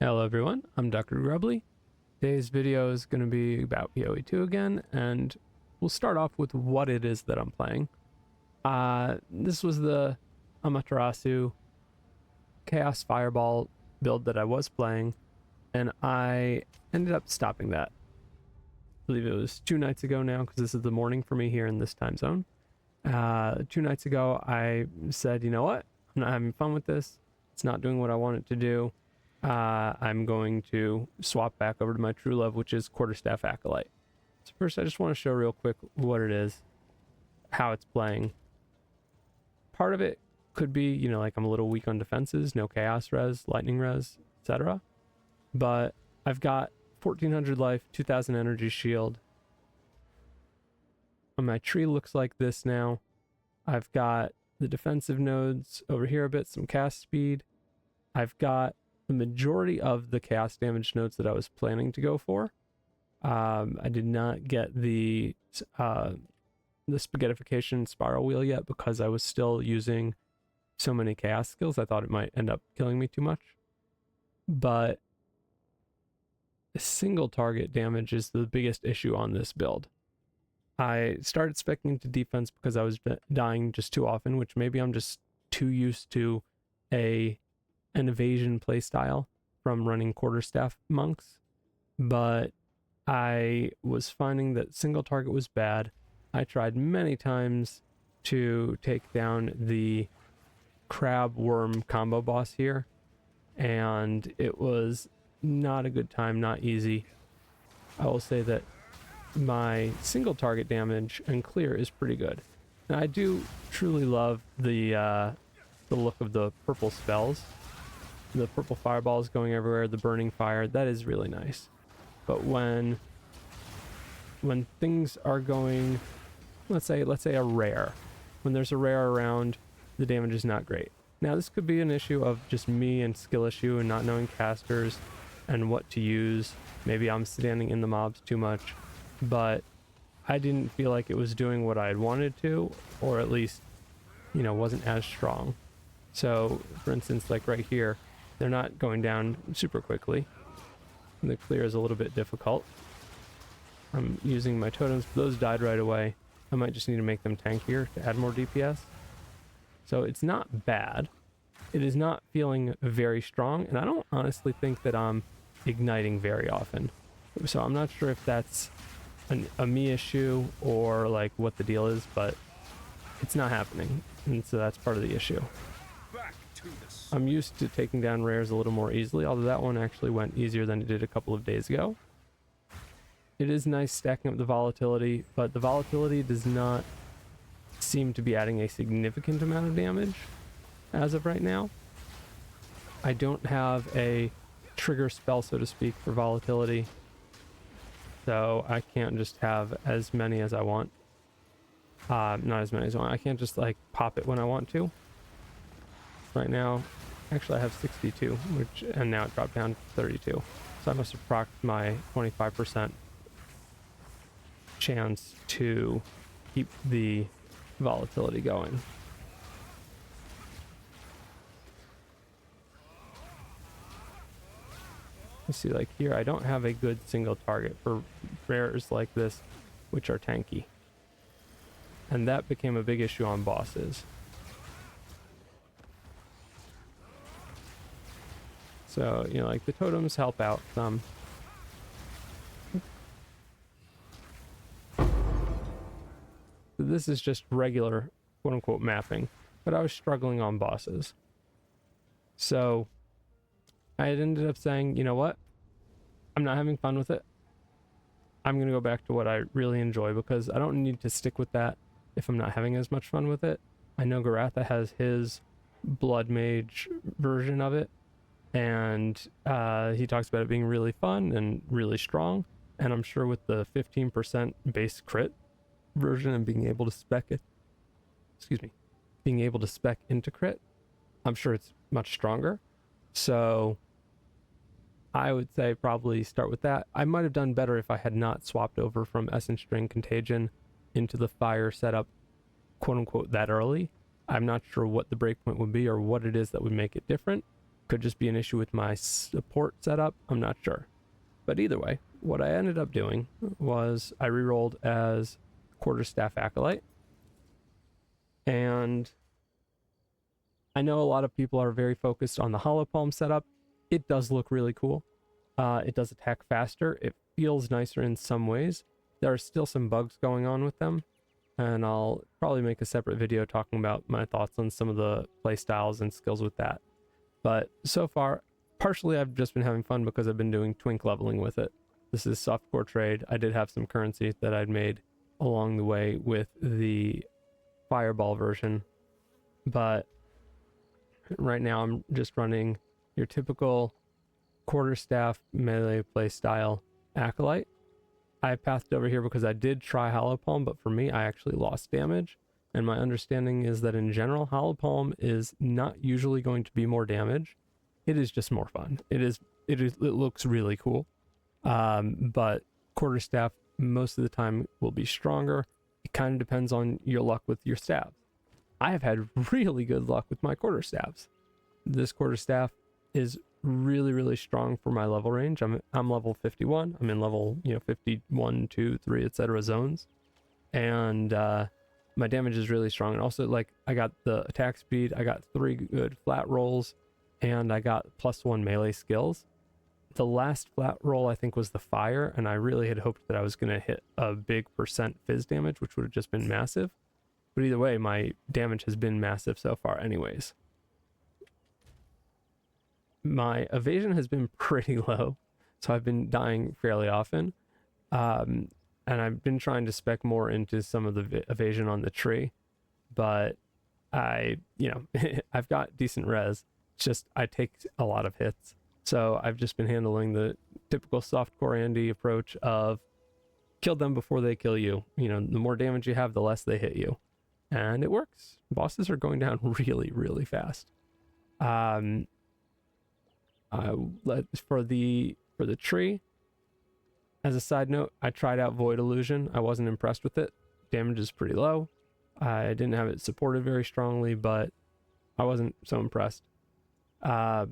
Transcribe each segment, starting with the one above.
Hello everyone, I'm Dr. Grubbly. Today's video is going to be about POE2 again, and we'll start off with what it is that I'm playing. This was the Amaterasu Chaos Fireball build that I was playing, and I ended up stopping that. I believe it was 2 nights ago now, because this is the morning for me here in this time zone. 2 nights ago, I said, you know what, I'm not having fun with this. It's not doing what I want it to do. I'm going to swap back over to my true love, which is Quarterstaff Acolyte. So first I just want to show real quick what it is, how it's playing. Part of it could be, like I'm a little weak on defenses, no chaos res, lightning res, etc. But I've got 1400 life, 2000 energy shield. And my tree looks like this now. I've got the defensive nodes over here a bit, some cast speed. I've got the majority of the chaos damage nodes that I was planning to go for. I did not get the spaghettification spiral wheel yet because I was still using so many chaos skills. I thought it might end up killing me too much. But the single target damage is the biggest issue on this build. I started speccing into defense because I was dying just too often, which maybe I'm just too used to an evasion playstyle from running quarterstaff monks, but I was finding that single target was bad. I tried many times to take down the crab worm combo boss here, and it was not a good time, not easy. I will say that my single target damage and clear is pretty good. And I do truly love the look of the purple spells. The purple fireballs going everywhere, the burning fire, that is really nice. But when things are going, let's say a rare, when there's a rare around, the damage is not great. Now this could be an issue of just me and skill issue and not knowing casters and what to use. Maybe I'm standing in the mobs too much, but I didn't feel like it was doing what I had wanted to, or at least, wasn't as strong. So for instance, like right here, they're not going down super quickly. The clear is a little bit difficult. I'm using my totems, but those died right away. I might just need to make them tankier to add more DPS. So it's not bad. It is not feeling very strong, and I don't honestly think that I'm igniting very often. So I'm not sure if that's a me issue or like what the deal is, but it's not happening, and so that's part of the issue. I'm used to taking down rares a little more easily, although that one actually went easier than it did a couple of days ago. It is nice stacking up the volatility, but the volatility does not seem to be adding a significant amount of damage as of right now. I don't have a trigger spell, so to speak, for volatility, so I can't just have as many as I want. Not as many as I want. I can't just like pop it when I want to. Right now, actually I have 62, and now it dropped down to 32. So I must have procced my 25% chance to keep the volatility going. Let's see, like here, I don't have a good single target for rares like this, which are tanky. And that became a big issue on bosses. So, like the totems help out some. So this is just regular, quote unquote, mapping, but I was struggling on bosses. So I had ended up saying, you know what? I'm not having fun with it. I'm going to go back to what I really enjoy, because I don't need to stick with that if I'm not having as much fun with it. I know Garatha has his Blood Mage version of it, and he talks about it being really fun and really strong, and I'm sure with the 15% base crit version and being able to spec it, being able to spec into crit, I'm sure it's much stronger. So I would say probably start with that. I might have done better if I had not swapped over from Essence Drain Contagion into the fire setup, quote unquote, that early. I'm not sure what the breakpoint would be or what it is that would make it different. Could just be an issue with my support setup. I'm not sure. But either way, what I ended up doing was I rerolled as Quarterstaff Acolyte. And I know a lot of people are very focused on the hollow palm setup. It does look really cool. It does attack faster. It feels nicer in some ways. There are still some bugs going on with them, and I'll probably make a separate video talking about my thoughts on some of the play styles and skills with that. But so far, partially I've just been having fun because I've been doing twink leveling with it. This is softcore trade. I did have some currency that I'd made along the way with the fireball version, but right now I'm just running your typical quarterstaff melee play style Acolyte. I pathed over here because I did try hollow palm, but for me I actually lost damage, and my understanding is that in general hollow palm is not usually going to be more damage. It is just more fun. It looks really cool, but quarterstaff most of the time will be stronger. It kind of depends on your luck with your staves. I have had really good luck with my quarterstaffs. This quarterstaff is really, really strong for my level range. I'm level 51. I'm in level 51, 2, 3, etc. zones, and my damage is really strong. And also, like, I got the attack speed. I got 3 good flat rolls, and I got +1 melee skills. The last flat roll I think was the fire, and I really had hoped that I was going to hit a big % fizz damage, which would have just been massive. But either way, my damage has been massive so far anyways. My evasion has been pretty low, so I've been dying fairly often. And I've been trying to spec more into some of the evasion on the tree, but I've got decent res. It's just I take a lot of hits. So I've just been handling the typical softcore Andy approach of kill them before they kill you. The more damage you have, the less they hit you. And it works. Bosses are going down really, really fast. For the tree, as a side note, I tried out Void Illusion. I wasn't impressed with it. Damage is pretty low. I didn't have it supported very strongly, but I wasn't so impressed. I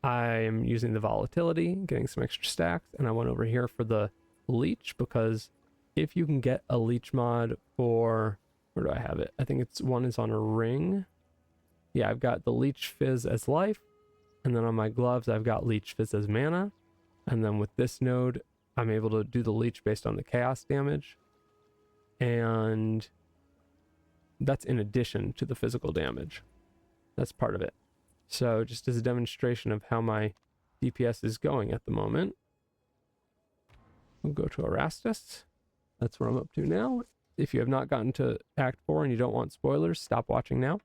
am using the volatility, getting some extra stacks, and I went over here for the leech, because if you can get a leech mod for, where do I have it? I think one is on a ring. Yeah, I've got the leech fizz as life, and then on my gloves I've got leech fizz as mana, and then with this node I'm able to do the leech based on the chaos damage, and that's in addition to the physical damage. That's part of it. So just as a demonstration of how my DPS is going at the moment, we'll go to Erastus. That's where I'm up to now. If you have not gotten to Act 4 and you don't want spoilers, stop watching now.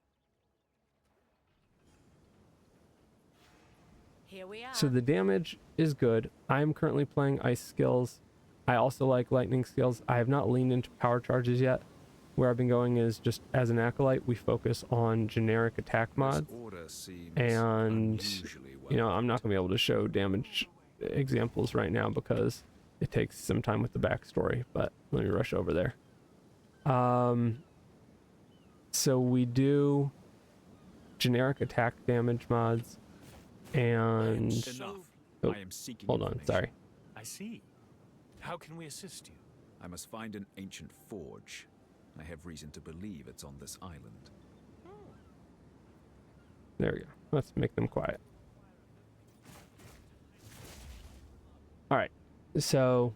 Here we are. So the damage is good. I'm currently playing ice skills. I also like lightning skills. I have not leaned into power charges yet. Where I've been going is just as an Acolyte, we focus on generic attack mods. And, I'm not going to be able to show damage examples right now because it takes some time with the backstory, but let me rush over there. So we do generic attack damage mods, and I am seeking hold on, sorry. I see. How can we assist you? I must find an ancient forge. I have reason to believe it's on this island. There we go. Let's make them quiet. All right, so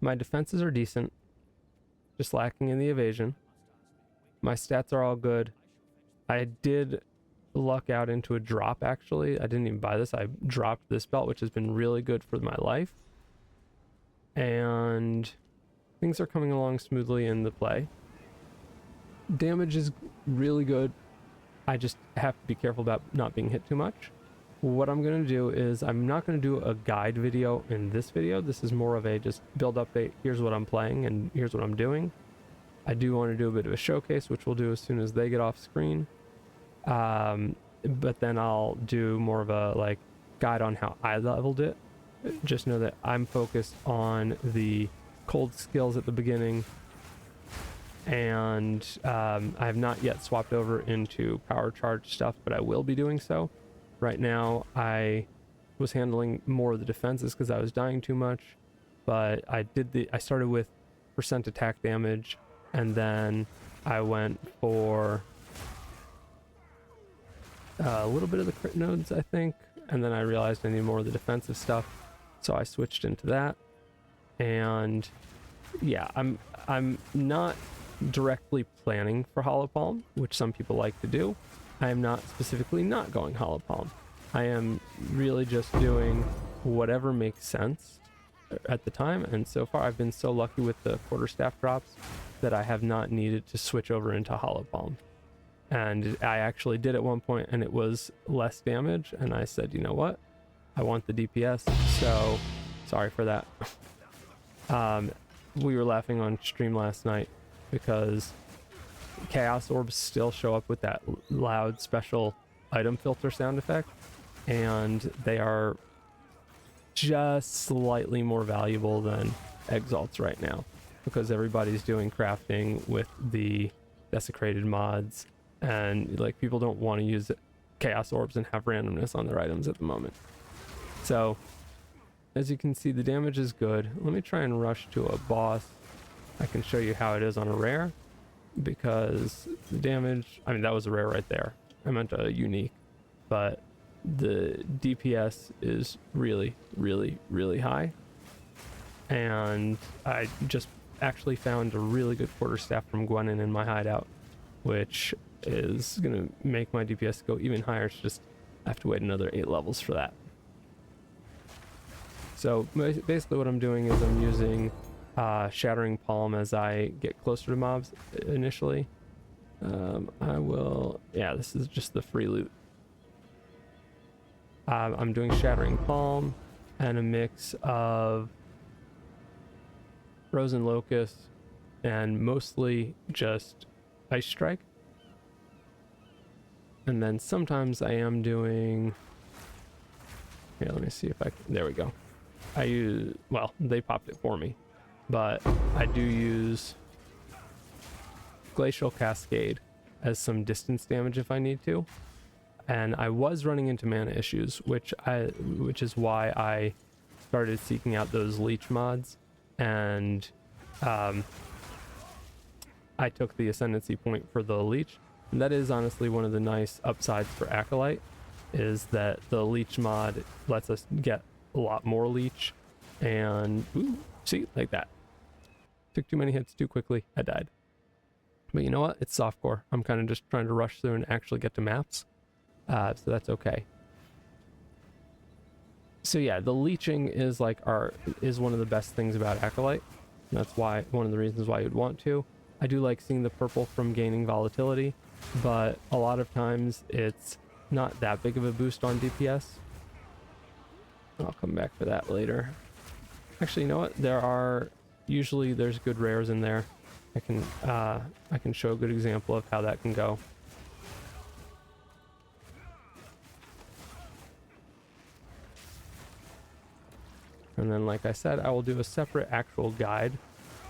my defenses are decent, just lacking in the evasion. My stats are all good. I did luck out into a drop, actually. I didn't even buy this. I dropped this belt, which has been really good for my life. And things are coming along smoothly in the play. Damage is really good. I just have to be careful about not being hit too much. What I'm going to do is I'm not going to do a guide video in this video. This is more of a just build update. Here's what I'm playing and here's what I'm doing. I do want to do a bit of a showcase, which we'll do as soon as they get off screen. But then I'll do more of a guide on how I leveled it. Just know that I'm focused on the cold skills at the beginning and I have not yet swapped over into power charge stuff, but I will be doing so. Right now I was handling more of the defenses because I was dying too much, but I started with percent attack damage, and then I went for a little bit of the crit nodes, I think, and then I realized I need more of the defensive stuff, so I switched into that. And yeah, I'm not directly planning for Hollow Palm, which some people like to do. I am not specifically not going Hollow Palm. I am really just doing whatever makes sense at the time, and so far I've been so lucky with the Quarterstaff drops that I have not needed to switch over into Hollow Palm. And I actually did at one point, and it was less damage, and I said, you know what, I want the DPS, so sorry for that. We were laughing on stream last night because Chaos Orbs still show up with that loud special item filter sound effect, and they are just slightly more valuable than Exalts right now because everybody's doing crafting with the desecrated mods, and like people don't want to use Chaos Orbs and have randomness on their items at the moment. So as you can see, the damage is good. Let me try and rush to a boss. I can show you how it is on a rare, because the damage, I mean, that was a rare right there. I meant a unique, but the DPS is really, really, really high. And I just actually found a really good quarterstaff from Gwenin in my hideout, which is going to make my DPS go even higher. It's just I have to wait another 8 levels for that. So basically what I'm doing is I'm using Shattering Palm as I get closer to mobs initially. This is just the free loot. I'm doing Shattering Palm and a mix of Frozen Locust and mostly just Ice Strike. And then sometimes I am doing, here, let me see if there we go. They popped it for me, but I do use Glacial Cascade as some distance damage if I need to. And I was running into mana issues, which is why I started seeking out those leech mods, and I took the ascendancy point for the leech. And that is honestly one of the nice upsides for Acolyte, is that the leech mod lets us get a lot more leech, and see, like that. Took too many hits too quickly, I died. But you know what? It's softcore. I'm kind of just trying to rush through and actually get to maps. So that's okay. So yeah, the leeching is is one of the best things about Acolyte. And that's why, one of the reasons why you'd want to. I do like seeing the purple from gaining volatility, but a lot of times it's not that big of a boost on DPS. I'll come back for that later. Actually, you know what? There's good rares in there. I can show a good example of how that can go. And then, like I said, I will do a separate actual guide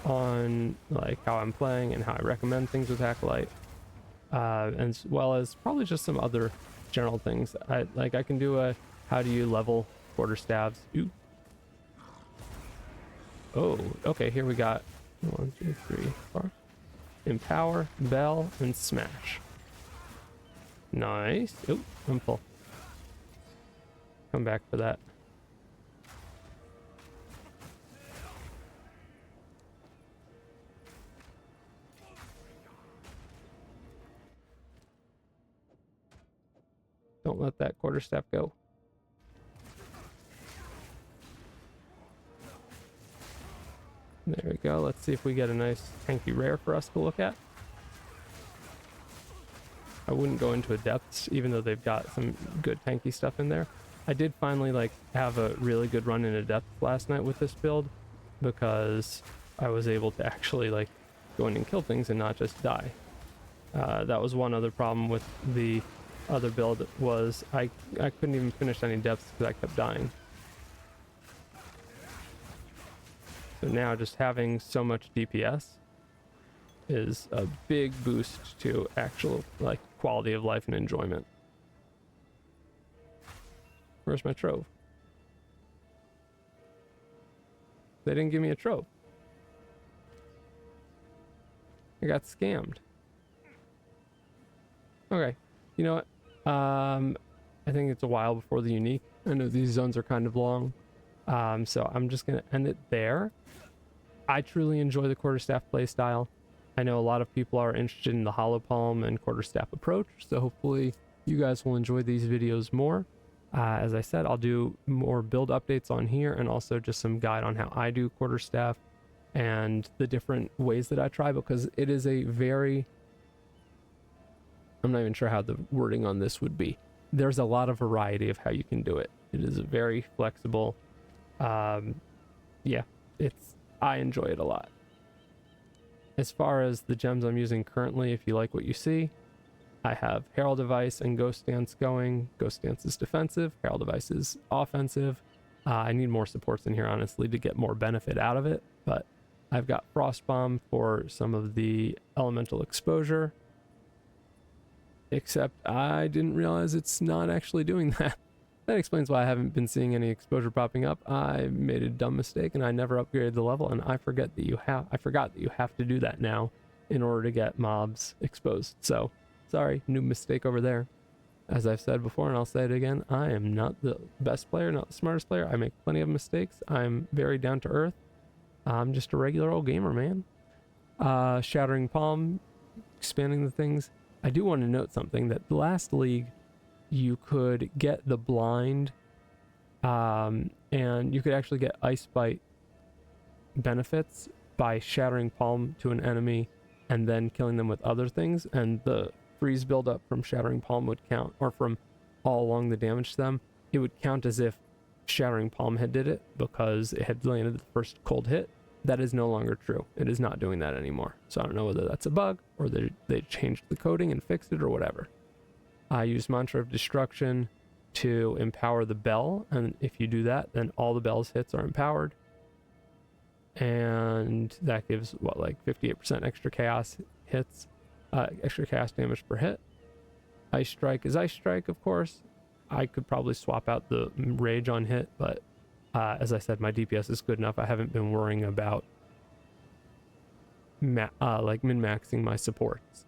on like how I'm playing and how I recommend things with Acolyte, as well as probably just some other general things. I can do a how do you level quarterstaffs. Ooh. Oh, okay. Here we got 1, 2, 3, 4. Empower, bell, and smash. Nice. Oh, I'm full. Come back for that. Don't let that quarterstaff go. There we go. Let's see if we get a nice tanky rare for us to look at. I wouldn't go into a depths, even though they've got some good tanky stuff in there. I did finally have a really good run in a depth last night with this build, because I was able to actually go in and kill things and not just die. That was one other problem with the other build, was I couldn't even finish any depths because I kept dying. So now just having so much DPS is a big boost to actual like quality of life and enjoyment. Where's my trove? They didn't give me a trove. I got scammed. Okay, you know what? I think it's a while before the unique. I know these zones are kind of long. So I'm just gonna end it there. I truly enjoy the Quarterstaff playstyle. I know a lot of people are interested in the Hollow Palm and Quarterstaff approach, so hopefully you guys will enjoy these videos more. As I said, I'll do more build updates on here and also just some guide on how I do Quarterstaff and the different ways that I try, because it is a very... I'm not even sure how the wording on this would be. There's a lot of variety of how you can do it. It is very flexible. Yeah, I enjoy it a lot. As far as the gems I'm using currently, if you like what you see, I have Herald of Ice and Ghost Stance going. Ghost Stance is defensive, Herald of Ice is offensive. I need more supports in here, honestly, to get more benefit out of it, but I've got Frost Bomb for some of the elemental exposure. Except I didn't realize it's not actually doing that. That explains why I haven't been seeing any exposure popping up. I made a dumb mistake and I never upgraded the level, and I forgot that you have to do that now in order to get mobs exposed. So, sorry, new mistake over there. As I've said before, and I'll say it again, I am not the best player, not the smartest player. I make plenty of mistakes. I'm very down to earth. I'm just a regular old gamer, man. Shattering Palm, expanding the things. I do want to note something, that the last league, you could get the blind, and you could actually get Ice Bite benefits by shattering Palm to an enemy and then killing them with other things, and the freeze buildup from shattering Palm would count, or from all along the damage to them, it would count as if shattering Palm had did it because it had landed the first cold hit. That is no longer true. It is not doing that anymore. So I don't know whether that's a bug or they changed the coding and fixed it or whatever. I use Mantra of Destruction to empower the bell, and if you do that, then all the bell's hits are empowered. And that gives, what, like 58% extra chaos hits, extra chaos damage per hit. Ice Strike is Ice Strike, of course. I could probably swap out the Rage on hit, but as I said, my DPS is good enough. I haven't been worrying about like min-maxing my supports.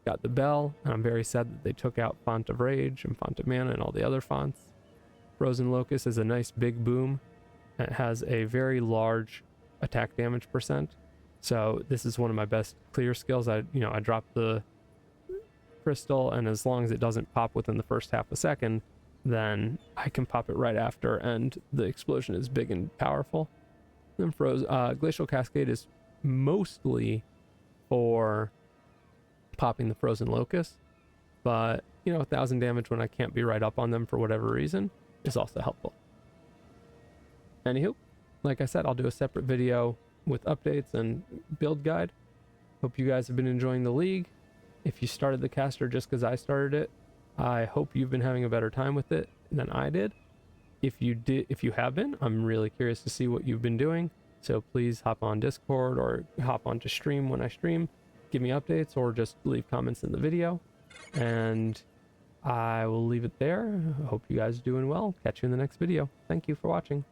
Got the bell, and I'm very sad that they took out Font of Rage and Font of Mana and all the other fonts. Frozen Locust is a nice big boom. It has a very large attack damage percent. So this is one of my best clear skills. I drop the crystal, and as long as it doesn't pop within the first half a second, then I can pop it right after, and the explosion is big and powerful. Then Glacial Cascade is mostly for popping the Frozen Locust, but 1,000 damage when I can't be right up on them for whatever reason is also helpful. Anywho, like I said, I'll do a separate video with updates and build guide. Hope you guys have been enjoying the league. If you started the caster just because I started it, I hope you've been having a better time with it than I did. If you have been, I'm really curious to see what you've been doing. So please hop on Discord or hop onto stream when I stream. Give me updates or just leave comments in the video. And I will leave it there. I hope you guys are doing well. Catch you in the next video. Thank you for watching.